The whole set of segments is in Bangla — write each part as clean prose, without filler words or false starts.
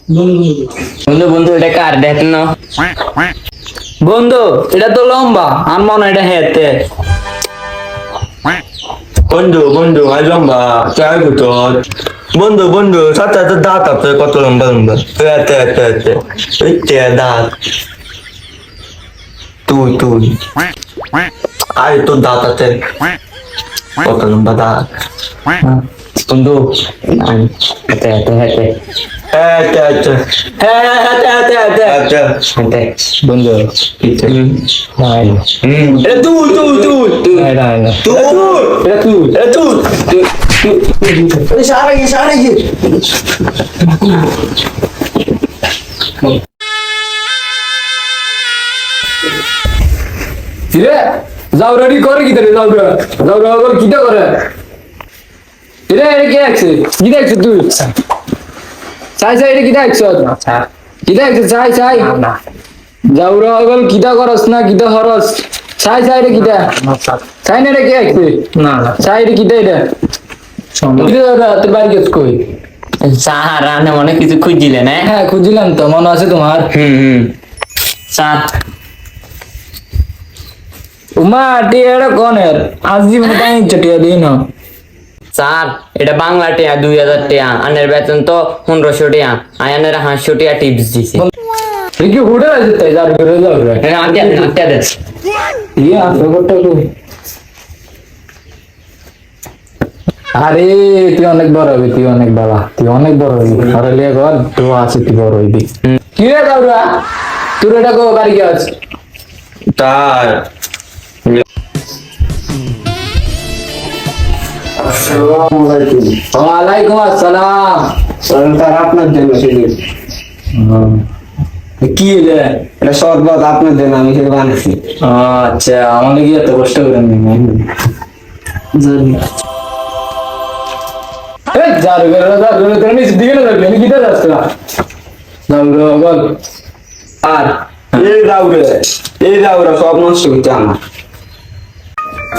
বন্ধু বন্ধু এটা কার দেখ না বন্ধু এটা তো লম্বা আর মনে হয় এটা হেতে বন্ধু বন্ধু আই লম্বা চাই গুতর বন্ধু বন্ধু সাথে সাথে দাঁত আছে কত লম্বা লম্বা এতে এতে এতে এতে দাঁত তুই তুই আই তোর দাঁত আছে কত লম্বা দাঁত বন্ধু হেতে হেতে হেতে এতে এতে হ্যাঁ হেতে হেতে হেতে এতে হেতে বন্ধু নাই এটা তুই তুই তুই তুই নাই নাই না তুই এটা তুই এটা তুই সারা গিয়ে কিরে যাও রেডি করে কি রে যাও যাও কিটা করে রে এটা কি আছে কি দেখছ তুই চাই চাই এটা কি দেখছ আচ্ছা কি দেখছ চাই চাই না যাও রে কিটা করস না কিটা হরস চাই চাই রে কিটা চাই না রে কি আছে না না চাই রে কিটা এটা কিটা তোর বাড়ি গেছ কই সাহারা না মনে কিছু খুঁজছিলে না হ্যাঁ খুঁজছিলাম তো মনে আছে তোমার সাত উমা টিয়াটা কনের আজ জীবনে তাই চটিয়া দিই না স্যার এটা বাংলা টিয়া 2000 টিয়া আনের বেতন তো 1500 টিয়া আয়ানের 500 টিয়া টিপস দিছে কি হুড়ে আছে তাই যার করে যাও রে হ্যাঁ আটটা দে ইয়ে আসো করতে কই আরে তুই অনেক বড় হবি তুই অনেক বাবা তুই অনেক বড় হবি আরে লিয়ে ঘর তুই আছে তুই বড় হইবি কি রে দাউরা তুই এটা কো বাড়ি গেছ তার ওয়ালাইকুম আসসালাম সরকার আপনার জন্য সেদিন কি রে এটা শরবত আপনার জন্য আমি সেটা বানাচ্ছি আচ্ছা আমাকে কি এত কষ্ট করে জানি এই যার ঘরে তুমি দিকে না রাখলে কি দাঁড়া আসছে দাউরা বল আর এই দাউরা সব নষ্ট হচ্ছে আমার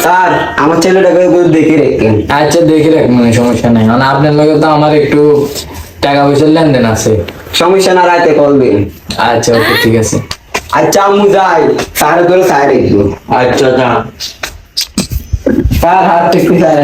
স্যার আমার ছেলেটাকে একটু দেখে রেখেন আচ্ছা দেখে রাখ মানে সমস্যা নাই মানে আপনার লগে তো আমার একটু টাকা পয়সার লেনদেন আছে সমস্যা না রাতে কল দিন আচ্ছা ওকে ঠিক আছে আচ্ছা আমি যাই স্যার ধরে স্যার একটু আচ্ছা যা স্যার হাত একটু স্যার